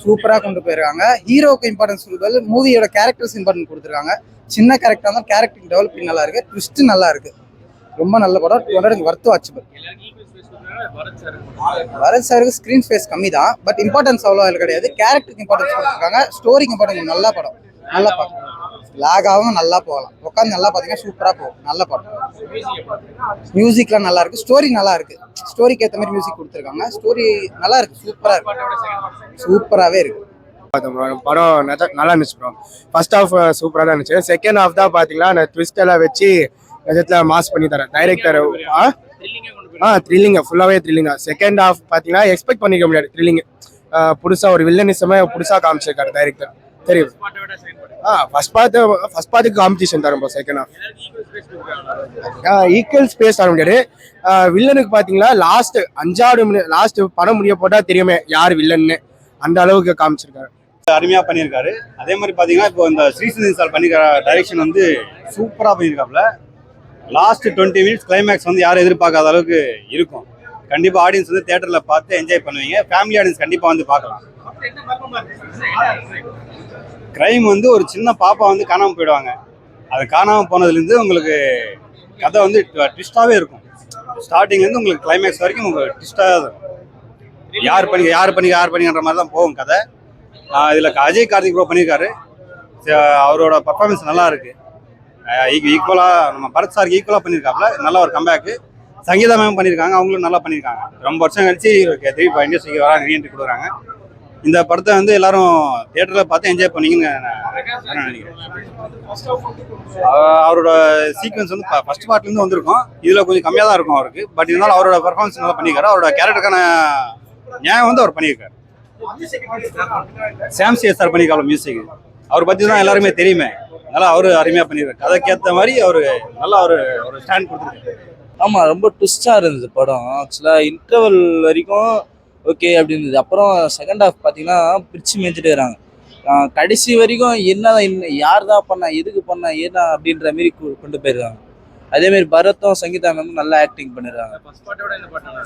சூப்பராக கொண்டு போயிருக்காங்க. ஹீரோக்கு இம்பார்ட்டன்ஸ் கொடுத்தது மூவியோட கேரக்டர்ஸ் இம்பார்ட்டன்ஸ் கொடுத்துருக்காங்க. சின்ன கேரக்டர் தான் கேரக்டர் டெவலப்பிங் நல்லா இருக்கு, ட்விஸ்ட் நல்லா இருக்கு. ரொம்ப நல்ல படம். 200 வர்த்து வாட்சபிள். பரத் சாருக்கு ஸ்க்ரீன் ஸ்பேஸ் கம்மி தான், பட் இம்பார்ட்டன்ஸ் அவ்வளோ கிடையாது. கேரக்டருக்கு இம்பார்ட்டன்ஸ் கொடுத்துருக்காங்க. ஸ்டோரிக்கு இம்பார்ட்டன்ஸ். நல்ல படம், நல்ல படம். லாகாவும் நல்லா போகலாம், உட்காந்து நல்லா பார்த்தீங்கன்னா சூப்பராக போகும். நல்ல படம். மியூசிக்லாம் நல்லா இருக்கு, ஸ்டோரி நல்லா இருக்கு. ஸ்டோரிக்கு ஏற்ற மாதிரி மியூசிக் கொடுத்துருக்காங்க. ஸ்டோரி நல்லா இருக்கு, சூப்பராக இருக்கு, சூப்பராகவே இருக்கு. படம் நல்லா இருந்துச்சு ப்ரோ. ஃபர்ஸ்ட் ஹாஃப் சூப்பராக தான் இருந்துச்சு. செகண்ட் ஹாஃப் தான் பார்த்தீங்கன்னா அந்த ட்விஸ்ட் எல்லாம் வச்சு நிஜத்தில் மாஸ் பண்ணி தரேன் டைரக்டர். த்ரில்லிங்காக ஃபுல்லாகவே த்ரில்லிங்காக. செகண்ட் ஹாஃப் பார்த்தீங்கன்னா எக்ஸ்பெக்ட் பண்ணிக்க முடியாது. த்ரில்லிங் புதுசாக ஒரு வில்லனிசமே புதுசாக காமிச்சிருக்காரு டைரக்டர். தெரியும். ஃபர்ஸ்ட் பார்ட்டுக்கு காம்படிஷன் தரும் bro. Second half equal space தர முடியாது. வில்லனுக்கு பார்த்தீங்கன்னா லாஸ்ட் 5 மினிட் லாஸ்ட் படம் முடிய போட்டால் தெரியுமே யார் வில்லன்னு, அந்த அளவுக்கு காமிச்சிருக்காரு. அருமையாக பண்ணியிருக்காரு. அதே மாதிரி பார்த்தீங்கன்னா இப்போ இந்த ஸ்ரீசந்தி சார் பண்ணியிருக்கிற டைரக்ஷன் வந்து சூப்பராக பண்ணியிருக்காப்புல. லாஸ்ட் 20 மினிட்ஸ் கிளைமேக்ஸ் வந்து யாரும் எதிர்பார்க்காத அளவுக்கு இருக்கும். கண்டிப்பாக ஆடியன்ஸ் வந்து தியேட்டரில் பார்த்து என்ஜாய் பண்ணுவீங்க. ஃபேமிலி ஆடியன்ஸ் கண்டிப்பாக வந்து பார்க்கலாம். கிரைம் வந்து ஒரு சின்ன பாப்பா வந்து காணாமல் போயிடுவாங்க. அது காணாமல் போனதுலேருந்து உங்களுக்கு கதை வந்து ட்விஸ்டாகவே இருக்கும். ஸ்டார்டிங்லேருந்து உங்களுக்கு கிளைமேக்ஸ் வரைக்கும் உங்களுக்கு ட்விஸ்டாக இருக்கும். யார் பண்ணின்ற மாதிரி தான் போகும் கதை. இதில் அஜய் கார்த்திக் ப்ரோ பண்ணியிருக்காரு. அவரோட பர்ஃபார்மன்ஸ் நல்லா இருக்குது. ஈக்குவலாக நம்ம பரத் சாருக்கு ஈக்குவலாக பண்ணியிருக்காப்புல. நல்ல ஒரு கம்பேக்கு. சங்கீதா மேம் பண்ணியிருக்காங்க, அவங்களும் நல்லா பண்ணியிருக்காங்க. ரொம்ப வருஷம் கழிச்சு திருப்பி இண்டஸ்ட்ரிக்கு வராங்க, ரீஎன்ட்ரி கொடுக்குறாங்க. இந்த படத்தை வந்து எல்லாரும் தியேட்டரில் பார்த்து என்ஜாய் பண்ணீங்கன்னு நான் நினைக்கிறேன். அவரோட சீக்வன்ஸ் வந்து ஃபர்ஸ்ட் பார்ட்லேருந்து வந்திருக்கும். இதில் கொஞ்சம் கம்மியாக தான் இருக்கும் அவருக்கு. பட் இருந்தாலும் அவரோட பர்ஃபார்மன்ஸ் நல்லா பண்ணியிருக்காரு. அவரோட கேரக்டருக்கான நியாயம் வந்து அவர் பண்ணியிருக்காரு. சாம்சி சார் பண்ணியிருக்காரு மியூசிக். அவர் பற்றி தான் எல்லாருமே தெரியுமே. நல்லா அவரு அருமையாக பண்ணியிருக்காரு. கதைக்கேற்ற மாதிரி அவர் நல்லா ஒரு ஸ்டாண்ட் கொடுத்துருக்காரு. ஆமாம், ரொம்ப ட்விஸ்டாக இருந்தது படம். ஆக்சுவலாக இன்டர்வல் வரைக்கும் ஓகே அப்படி இருந்தது. அப்புறம் செகண்ட் ஹாஃப் பார்த்தீங்கன்னா பிரித்து மேய்ச்சிட்டு இருக்கிறாங்க. கடைசி வரைக்கும் என்ன யார் தான் பண்ணா, எதுக்கு பண்ணா, ஏன்னா அப்படின்ற மாரி கொண்டு போயிருக்காங்க. அதேமாரி பரத்தும் சங்கீதா மேமும் நல்லா ஆக்டிங் பண்ணிடுறாங்க.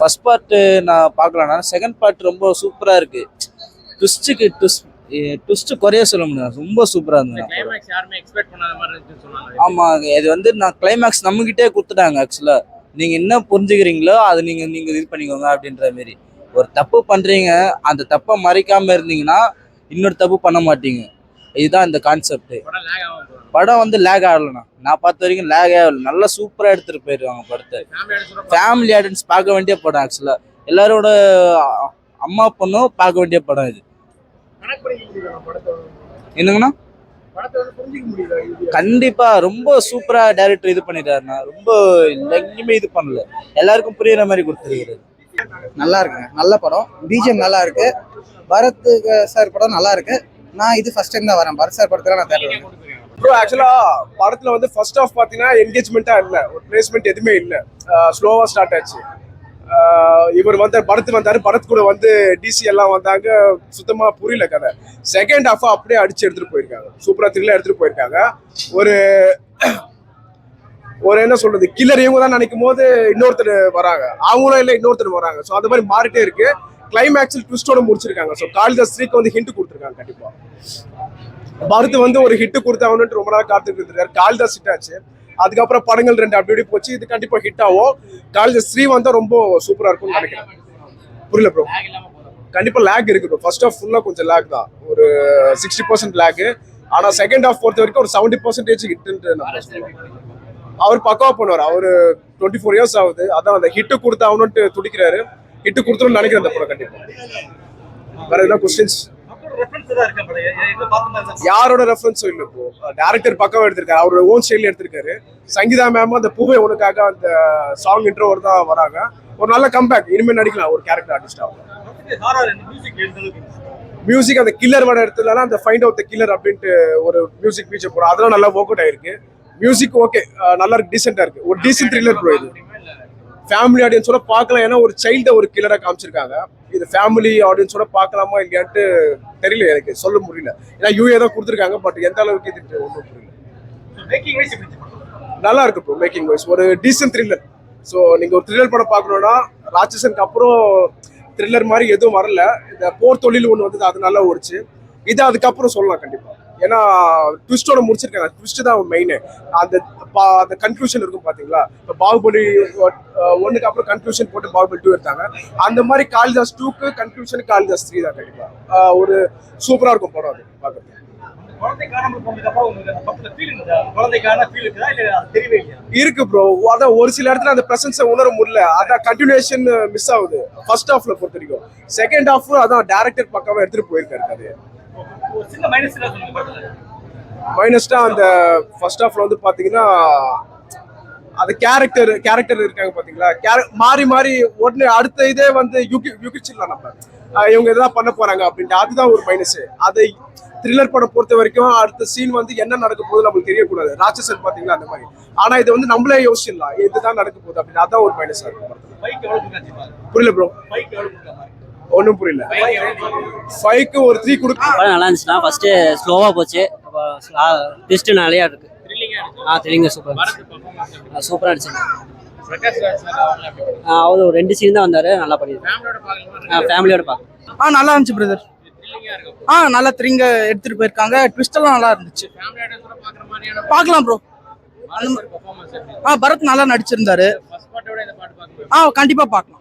ஃபர்ஸ்ட் பார்ட்டு நான் பார்க்கலன்னா செகண்ட் பார்ட் ரொம்ப சூப்பராக இருக்குது. ட்விஸ்ட் குறைய சொல்ல முடியாது, ரொம்ப சூப்பராக இருந்தது. ஆமாம், இது வந்து நான் கிளைமேக்ஸ் நம்மகிட்டே கொடுத்துட்டாங்க. ஆக்சுவலாக நீங்கள் என்ன புரிஞ்சுக்கிறீங்களோ அது நீங்கள் இது பண்ணிக்கோங்க அப்படின்ற மாரி. ஒரு தப்பு பண்ணுறீங்க, அந்த தப்பை மறைக்காமல் இருந்தீங்கன்னா இன்னொரு தப்பு பண்ண மாட்டீங்க. இதுதான் இந்த கான்செப்ட். படம் வந்து லேக் ஆகலைண்ணா, நான் பார்த்த வரைக்கும் லேக் ஆகலை. நல்லா சூப்பராக எடுத்துகிட்டு போயிடுவாங்க படத்தை. ஃபேமிலி ஆடியன்ஸ் பார்க்க வேண்டிய படம். ஆக்சுவலாக எல்லாரோட அம்மா பொண்ணும் பார்க்க வேண்டிய படம் இது. என்னங்கண்ணா, கண்டிப்பா ரொம்ப சூப்பரா டைரக்டர் இது பண்ணிட்டாருண்ணா. ரொம்ப எங்கேயுமே இது பண்ணல, எல்லாருக்கும் புரியுற மாதிரி கொடுத்துருக்காரு. நல்லா இருக்குங்க, நல்ல படம். பிஜிஎம் நல்லா இருக்கு. பரத் சார் படம் நல்லா இருக்கு. நான் இது ஃபர்ஸ்ட் டைம் தான் வரேன். பரத் சார் படத்துல நான் தேட்டர் ப்ரோ. ஆக்சுவலா படத்துல வந்து ஃபர்ஸ்ட் ஹாஃப் பாத்தீங்கன்னா என்கேஜ்மெண்டா இல்ல, ஒரு பிளேஸ்மெண்ட் எதுவுமே இல்ல. ஸ்லோவா ஸ்டார்ட் ஆச்சு. இவர் வந்து பரத் வந்தாரு, பரத் கூட வந்து டிசி எல்லாம் வந்தாங்க. சுத்தமா புரியல கதை. செகண்ட் ஹாஃபா அப்படியே அடிச்சு எடுத்துட்டு போயிருக்காங்க. சூப்பரா த்ரில்லா எடுத்துட்டு போயிருக்காங்க. ஒரு என்ன சொல்றது, கில்லர் இவங்க தான் நினைக்கும் போது இன்னொருத்தர் வராங்க, அவங்களும் இல்லை இன்னொருத்தர் வராங்க. ஸோ அந்த மாதிரி மாறிட்டே இருக்கு. கிளைமேக்ஸில் ட்விஸ்டோட முடிச்சிருக்காங்க. ஸோ காளிதாஸ் ஸ்ரீக்கு வந்து ஹிண்ட் கொடுத்துருக்காங்க. கண்டிப்பா பரத் வந்து ஒரு ஹிட் கொடுத்தாங்கன்னு ரொம்ப நாள் காத்துட்டு இருக்காரு. காளிதாஸ் ஹிட் ஆச்சு. அதுக்கப்புறம் படங்கள் 2 அப்படி போச்சு. இது கண்டிப்பா ஹிட் ஆகும். காளிதாஸ் ஸ்ரீ வந்தா ரொம்ப சூப்பரா இருக்கும்னு நினைக்கிறேன். புரியல ப்ரோ, கண்டிப்பா லேக் இருக்கு ப்ரோ. ஃபர்ஸ்ட் ஹாஃப் ஃபுல்லா கொஞ்சம் லேக் தான், ஒரு 60% லேக். ஆனா செகண்ட் ஹாஃப் பொறுத்த வரைக்கும் ஒரு 70% ஹிட். அவர் பக்காவா பண்ணுவார். அவரு 24 இயர்ஸ் ஆகுது. அதான் அந்த ஹிட்டு கொடுத்தாங்கன்னு துடிக்கிறாரு. ஹிட்டு கொடுத்துருன்னு நினைக்கிறேன் இந்த படம். கண்டிப்பா வேற எதுனா கொஸ்டின்ஸ்? யாரோட ரெஃபரன்ஸும் இல்லை ப்ரோ. டேரக்டர் பக்காவா எடுத்திருக்காரு, அவரோட ஓன் ஸ்டைல் எடுத்திருக்காரு. சங்கீதா மேம் அந்த பூவை உனக்காக அந்த சாங் இன்ட்ரோவர் தான் வராங்க. ஒரு நல்ல கம்பேக். இனிமேல் நடிக்கலாம் ஒரு கேரக்டர் ஆர்டிஸ்டா. மியூசிக் அந்த கில்லர் வர இடத்துல அந்த ஃபைண்ட் அவுட் த கில்லர் அப்படின்ட்டு ஒரு மியூசிக் ஃபீச்சர் போடும். அதெல்லாம் நல்லா ஒர்க் அவுட் ஆயிருக்கு. மியூசிக் ஓகே, நல்லா இருக்கு, டீசெண்டா இருக்கு. ஒரு டீசென்ட் த்ரில்லர் ப்ரோ. இது ஃபேமிலி ஆடியன்ஸோட பார்க்கலாம். ஏன்னா ஒரு சைல்ட ஒரு கில்லரா காமிச்சிருக்காங்க. இது ஃபேமிலி ஆடியன்ஸோட பார்க்கலாமா இல்லையான்ட்டு தெரியல, எனக்கு சொல்ல முடியல. ஏன்னா யூஏ தான் கொடுத்துருக்காங்க. பட் எந்த அளவுக்கு இது ஒன்றும் புரியல. நல்லா இருக்கு ப்ரோ மேக்கிங் வைஸ். ஒரு டீசென்ட் த்ரில்லர். ஸோ நீங்க ஒரு த்ரில்லர் படம் பார்க்கணும்னா ராட்சசனுக்கு அப்புறம் த்ரில்லர் மாதிரி எதுவும் வரல. இந்த போர் தொழில் ஒன்று வந்தது, அது நல்லா ஓடிச்சு. இது அதுக்கப்புறம் சொல்லலாம் கண்டிப்பா. ஏன்னா ட்விஸ்டோட முடிச்சிருக்காங்க. ட்விஸ்ட் தான் மெயின். அந்த கன்க்ளூஷன் இருக்கும் பாத்தீங்களா. இப்போ பாகுபலி 1க்கு அப்புறம் கன்க்ளூஷன் போட்டு பாகுபலி 2 எடுத்தாங்க. அந்த மாதிரி காளிதாஸ் 2க்கு கன்க்ளூஷன் காளிதாஸ் 3 தான் கண்டிப்பா. ஒரு சூப்பரா இருக்கும் படம் அது பார்க்கறதுக்கு. இருக்கு ப்ரோ. அதான் ஒரு சில இடத்துல அந்த பிரசன்ஸை உணர முடியல. அதான் கண்டினியூஷன் மிஸ் ஆகுது ஃபர்ஸ்ட் ஹாஃப்ல பொறுத்த வரைக்கும். செகண்ட் ஹாஃப் அதான் டைரக்டர் பக்காவா எடுத்துட்டு போயிருக்காரு. அது மைனஸ்டா அந்த ஃபர்ஸ்ட் ஹாஃப்ல வந்து பாத்தீங்கன்னா அந்த கேரக்டர் இருக்காங்க பாத்தீங்களா, மாறி மாறி உடனே அடுத்த இதே வந்து யூகிச்சிடலாம் நம்ம, இவங்க இதெல்லாம் பண்ண போறாங்க அப்படின்ட்டு. அதுதான் ஒரு மைனஸ். அதை த்ரில்லர் படம் பொறுத்த வரைக்கும் அடுத்த சீன் வந்து என்ன நடக்க போகுது நம்மளுக்கு தெரியக்கூடாது. ராட்சசன் பாத்தீங்களா அந்த மாதிரி. ஆனா இது வந்து நம்மளே யோசிச்சிடலாம் இதுதான் நடக்க போகுது அப்படின்னு. அதான் ஒரு மைனஸா இருக்கும். புரியல ப்ரோ, ஒன்றும் புரியல. 5க்கு ஒரு 3 கொடுக்க நல்லா இருந்துச்சுன்னா ஃபர்ஸ்ட் ஸ்லோவா போச்சு. ட்விஸ்ட் நிறையா இருக்கு. த்ரில்லிங்கா சூப்பரா இருந்துச்சு. அவர் ஒரு 2 சீன் தான் வந்தாரு, நல்லா பண்ணிருக்காரு. ஃபேமிலியோட பார்க்க நல்லா இருந்துச்சு பிரதர். நல்லா த்ரிங்க எடுத்துட்டு போயிருக்காங்க. ட்விஸ்ட் எல்லாம் நல்லா இருந்துச்சு. பார்க்கலாம் ப்ரோ. பரத் நல்லா நடிச்சிருந்தாரு. கண்டிப்பா பார்க்கலாம்.